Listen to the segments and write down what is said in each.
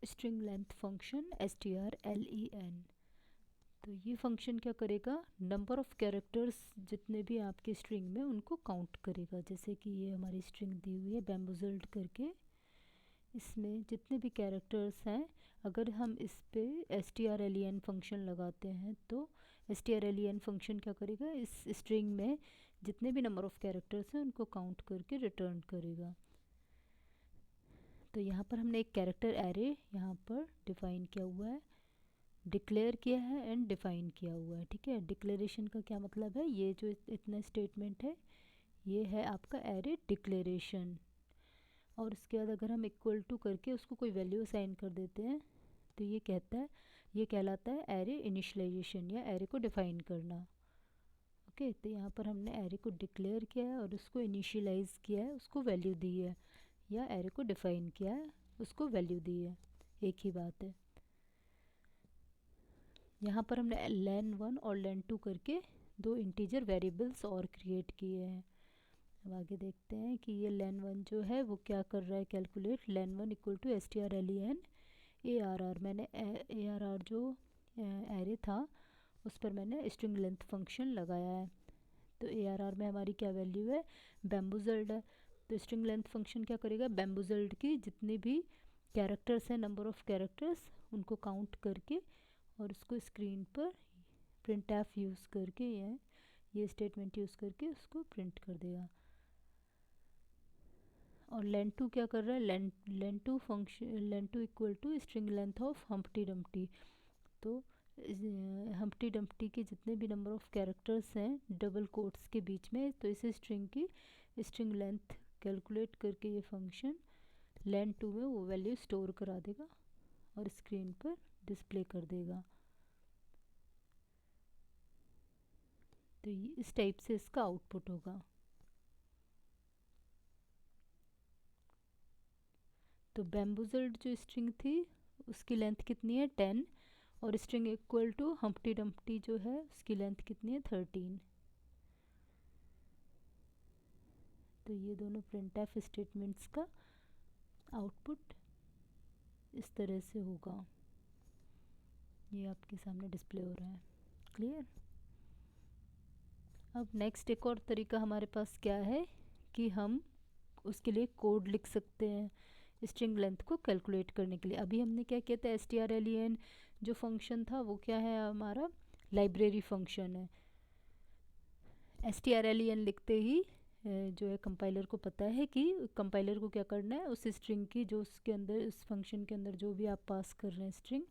String length function strlen। तो ये function क्या करेगा, नंबर ऑफ़ कैरेक्टर्स जितने भी आपके स्ट्रिंग में उनको काउंट करेगा। जैसे कि ये हमारी स्ट्रिंग दी हुई है बैम्बूजल्ड करके, इसमें जितने भी कैरेक्टर्स हैं अगर हम इस पे strlen फंक्शन लगाते हैं तो strlen फंक्शन क्या करेगा, इस स्ट्रिंग में जितने भी नंबर ऑफ़ कैरेक्टर्स हैं उनको काउंट करके रिटर्न करेगा। तो यहाँ पर हमने एक कैरेक्टर एरे यहाँ पर डिफ़ाइन किया हुआ है, डिक्लेयर किया है एंड डिफ़ाइन किया हुआ है। ठीक है, डिक्लेरेशन का क्या मतलब है, ये जो इतना स्टेटमेंट है ये है आपका एरे डिक्लेरेशन। और उसके बाद अगर हम इक्वल टू करके उसको कोई वैल्यू असाइन कर देते हैं तो ये कहता है, ये कहलाता है एरे इनिशियलाइजेशन या एरे को डिफ़ाइन करना। ओके, तो यहाँ पर हमने एरे को डिक्लेयर किया है और उसको इनिशियलाइज किया है, उसको वैल्यू दी है, या एरे को डिफ़ाइन किया है उसको वैल्यू दी है, एक ही बात है। यहाँ पर हमने len1 और len2 करके दो इंटीजर वेरिएबल्स और क्रिएट किए हैं। अब आगे देखते हैं कि ये len1 जो है वो क्या कर रहा है, calculate len1 equal to strlen arr। मैंने arr जो एरे था उस पर मैंने स्ट्रिंग लेंथ फंक्शन लगाया है। तो arr में हमारी क्या वैल्यू है, बैम्बूजल्ड है। तो स्ट्रिंग लेंथ फंक्शन क्या करेगा, बैम्बूजल्ड की जितनी भी कैरेक्टर्स हैं, नंबर ऑफ़ कैरेक्टर्स, उनको काउंट करके और उसको स्क्रीन पर printf यूज़ करके ये स्टेटमेंट यूज़ करके उसको प्रिंट कर देगा। और len2 क्या कर रहा है, len2 function, len2 equal to string length of Humpty Dumpty. तो हम्प्टी डम्प्टी के जितने भी नंबर ऑफ़ कैरेक्टर्स हैं डबल कोट्स के बीच में, तो इस स्ट्रिंग की स्ट्रिंग लेंथ कैलकुलेट करके ये फंक्शन len2 में वो वैल्यू स्टोर करा देगा और स्क्रीन पर डिस्प्ले कर देगा। तो इस टाइप से इसका आउटपुट होगा। तो बैम्बूजल्ड जो स्ट्रिंग थी उसकी लेंथ कितनी है 10, और string equal to Humpty Dumpty जो है उसकी लेंथ कितनी है 13। तो ये दोनों printf स्टेटमेंट्स का आउटपुट इस तरह से होगा, ये आपके सामने डिस्प्ले हो रहा है। क्लियर। अब नेक्स्ट एक और तरीका हमारे पास क्या है कि हम उसके लिए कोड लिख सकते हैं स्ट्रिंग लेंथ को कैलकुलेट करने के लिए। अभी हमने क्या किया था, strlen जो फंक्शन था वो क्या है, हमारा लाइब्रेरी फंक्शन है। strlen लिखते ही जो है कंपाइलर को पता है कि कंपाइलर को क्या करना है, उस स्ट्रिंग की जो उसके अंदर उस फंक्शन के अंदर जो भी आप पास कर रहे हैं स्ट्रिंग,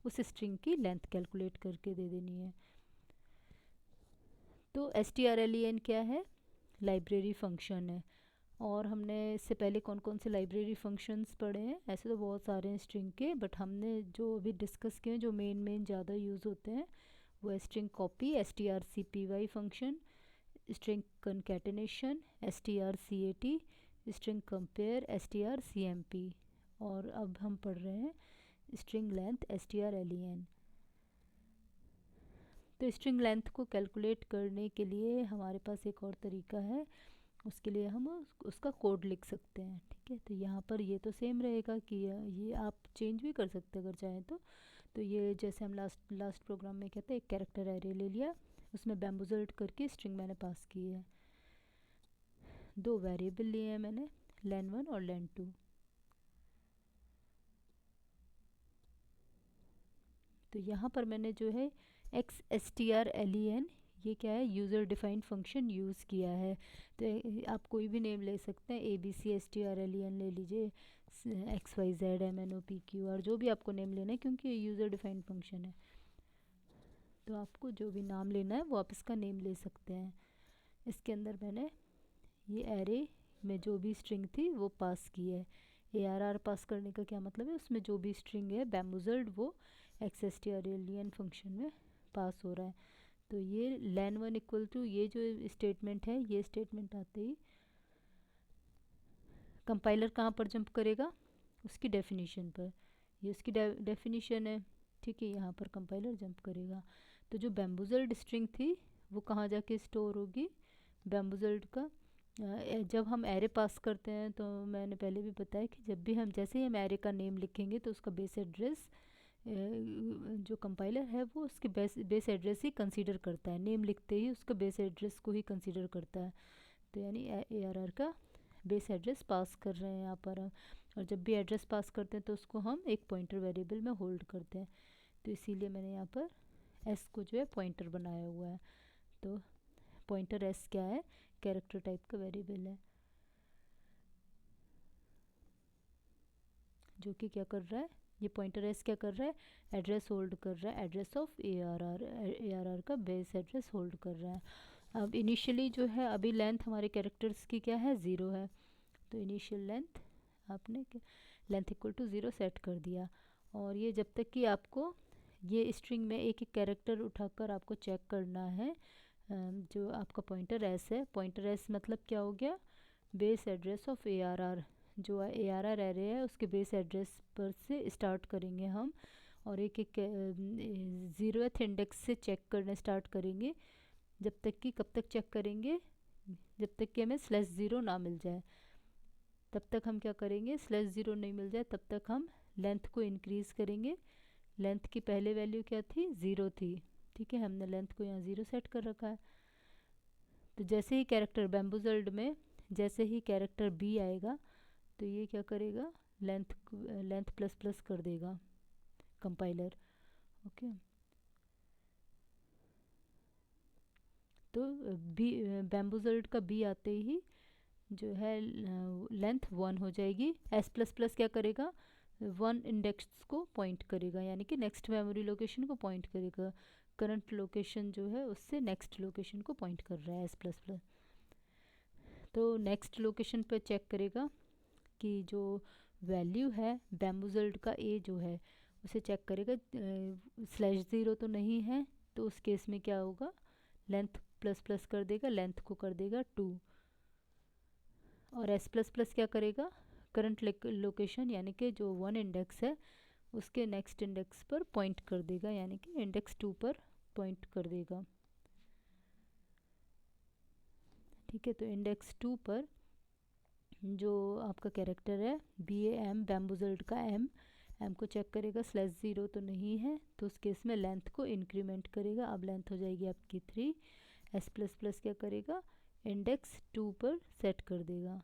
उस स्ट्रिंग की लेंथ कैलकुलेट करके दे देनी है। तो strlen क्या है, लाइब्रेरी फंक्शन है। और हमने इससे पहले कौन कौन से लाइब्रेरी फंक्शंस पढ़े हैं, ऐसे तो बहुत सारे हैं स्ट्रिंग के, बट हमने जो अभी डिस्कस किए हैं जो मेन ज़्यादा यूज़ होते हैं वो है string copy strcpy function, string concatenation strcat, string compare strcmp, और अब हम पढ़ रहे हैं स्ट्रिंग लेंथ strlen। तो स्ट्रिंग लेंथ को कैलकुलेट करने के लिए हमारे पास एक और तरीका है, उसके लिए हम उसका कोड लिख सकते हैं। ठीक है, तो यहाँ पर ये तो सेम रहेगा कि ये आप चेंज भी कर सकते हैं अगर चाहें तो ये जैसे हम लास्ट प्रोग्राम में कहते हैं, एक कैरेक्टर एरे ले लिया, उसमें बैम्बूजल्ड करके स्ट्रिंग मैंने पास की है, दो वेरिएबल लिए हैं मैंने len1 और len2। तो यहाँ पर मैंने जो है strlen, ये क्या है, यूज़र डिफाइंड फंक्शन यूज़ किया है। तो आप कोई भी नेम ले सकते हैं, abc strlen ले लीजिए, xyz mnopqr, जो भी आपको नेम लेना है, क्योंकि ये यूज़र डिफाइंड फंक्शन है तो आपको जो भी नाम लेना है वो आप इसका नेम ले सकते हैं। इसके अंदर मैंने ये एरे में जो भी स्ट्रिंग थी वो पास की है। arr पास करने का क्या मतलब है, उसमें जो भी स्ट्रिंग है बैम्बूजल्ड वो strlen फंक्शन में पास हो रहा है। तो ये len1 इक्वल टू ये जो स्टेटमेंट है, ये स्टेटमेंट आते ही कंपाइलर कहाँ पर जंप करेगा, उसकी डेफिनेशन पर, ये उसकी डेफिनेशन है। ठीक है, यहाँ पर कंपाइलर जंप करेगा। तो जो बैम्बूजल्ड स्ट्रिंग थी वो कहाँ जाके स्टोर होगी, बैम्बूजल्ड का जब हम एरे पास करते हैं तो मैंने पहले भी बताया कि जब भी हम जैसे ही हम एरे का नेम लिखेंगे तो उसका बेस एड्रेस जो कंपाइलर है वो उसके बेस एड्रेस ही कंसीडर करता है, नेम लिखते ही उसका बेस एड्रेस को ही कंसीडर करता है। तो यानी ARR का बेस एड्रेस पास कर रहे हैं यहाँ पर हम। और जब भी एड्रेस पास करते हैं तो उसको हम एक पॉइंटर वेरिएबल में होल्ड करते हैं। तो इसीलिए मैंने यहाँ पर एस को जो है पॉइंटर बनाया हुआ है। तो पॉइंटर एस क्या है, कैरेक्टर टाइप का वेरिएबल है जो कि क्या कर रहा है, ये पॉइंटर एस क्या कर रहा है, एड्रेस होल्ड कर रहा है, एड्रेस ऑफ ARR का बेस एड्रेस होल्ड कर रहा है। अब इनिशियली जो है अभी लेंथ हमारे कैरेक्टर्स की क्या है, 0 है। तो इनिशियल लेंथ आपने लेंथ इक्वल टू 0 सेट कर दिया। और ये जब तक कि आपको ये स्ट्रिंग में एक एक कैरेक्टर उठाकर आपको चेक करना है, जो आपका पॉइंटर एस है, पॉइंटर एस मतलब क्या हो गया, बेस एड्रेस ऑफ ARR, जो ARR एरे है उसके बेस एड्रेस पर से स्टार्ट करेंगे हम। और एक एक 0th इंडेक्स से चेक करने स्टार्ट करेंगे, जब तक कि कब तक चेक करेंगे, जब तक कि हमें /0 ना मिल जाए तब तक हम क्या करेंगे, /0 नहीं मिल जाए तब तक हम लेंथ को इंक्रीज़ करेंगे। लेंथ की पहले वैल्यू क्या थी, 0 थी, ठीक है, हमने लेंथ को यहाँ 0 सेट कर रखा है। तो जैसे ही कैरेक्टर बैम्बूजल्ड में जैसे ही कैरेक्टर बी आएगा तो ये क्या करेगा, लेंथ प्लस प्लस कर देगा कंपाइलर। ओके, तो बी बैम्बूजल्ड का बी आते ही जो है लेंथ 1 हो जाएगी। एस प्लस प्लस क्या करेगा, 1 इंडेक्स को पॉइंट करेगा, यानी कि नेक्स्ट मेमोरी लोकेशन को पॉइंट करेगा। करंट लोकेशन जो है उससे नेक्स्ट लोकेशन को पॉइंट कर रहा है एस प्लस प्लस। तो नेक्स्ट लोकेशन पे चेक करेगा कि जो वैल्यू है बैम्बूजल्ड का ए जो है उसे चेक करेगा, /0 तो नहीं है। तो उस केस में क्या होगा, लेंथ प्लस प्लस कर देगा, लेंथ को कर देगा 2। और एस प्लस प्लस क्या करेगा, करंट लोकेशन यानी कि जो 1 इंडेक्स है उसके नेक्स्ट इंडेक्स पर पॉइंट कर देगा, यानी कि इंडेक्स 2 पर पॉइंट कर देगा। ठीक है, तो इंडेक्स 2 पर जो आपका कैरेक्टर है BAM बैम्बूजल्ड का एम को चेक करेगा, /0 तो नहीं है। तो उस केस में लेंथ को इंक्रीमेंट करेगा, अब लेंथ हो जाएगी आपकी 3। एस प्लस प्लस क्या करेगा, इंडेक्स 2 पर सेट कर देगा।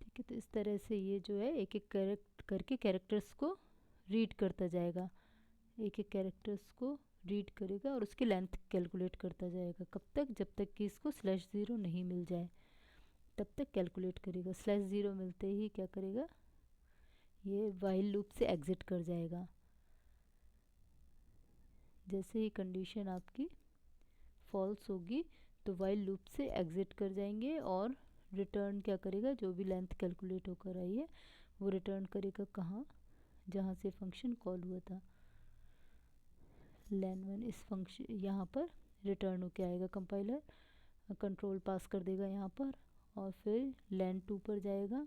ठीक है, तो इस तरह से ये जो है एक एक करके कैरेक्टर्स को रीड करता जाएगा, एक एक कैरेक्टर्स को रीड करेगा और उसकी लेंथ कैलकुलेट करता जाएगा। कब तक, जब तक कि इसको /0 नहीं मिल जाए तब तक कैलकुलेट करेगा। /0 मिलते ही क्या करेगा, ये वाइल लूप से एग्जिट कर जाएगा। जैसे ही कंडीशन आपकी फॉल्स होगी तो वाइल लूप से एग्जिट कर जाएंगे और रिटर्न क्या करेगा, जो भी लेंथ कैलकुलेट होकर आई है वो रिटर्न करेगा कहाँ, जहाँ से फंक्शन कॉल हुआ था len1। इस फंक्शन यहाँ पर रिटर्न होके आएगा, कंपाइलर कंट्रोल पास कर देगा यहाँ पर और फिर len2 पर जाएगा।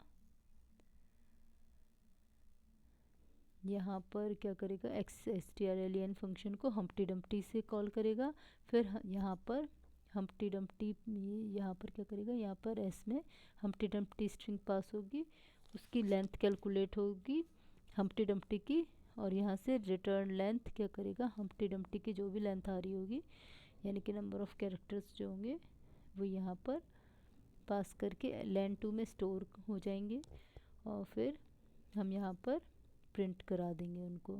यहाँ पर क्या करेगा, strlen फंक्शन को हम्प्टी डम्प्टी से कॉल करेगा। फिर यहाँ पर हम्प्टी डम्प्टी, यहाँ पर क्या करेगा, यहाँ पर एस में हम्प्टी डम्प्टी स्ट्रिंग पास होगी, उसकी लेंथ कैलकुलेट होगी हम्प्टी डम्प्टी की। और यहाँ से रिटर्न लेंथ क्या करेगा, हम्प्टी डम्प्टी की जो भी लेंथ आ रही होगी, यानी कि नंबर ऑफ़ कैरेक्टर्स जो होंगे वो यहाँ पर पास करके len2 में स्टोर हो जाएंगे और फिर हम यहाँ पर प्रिंट करा देंगे उनको।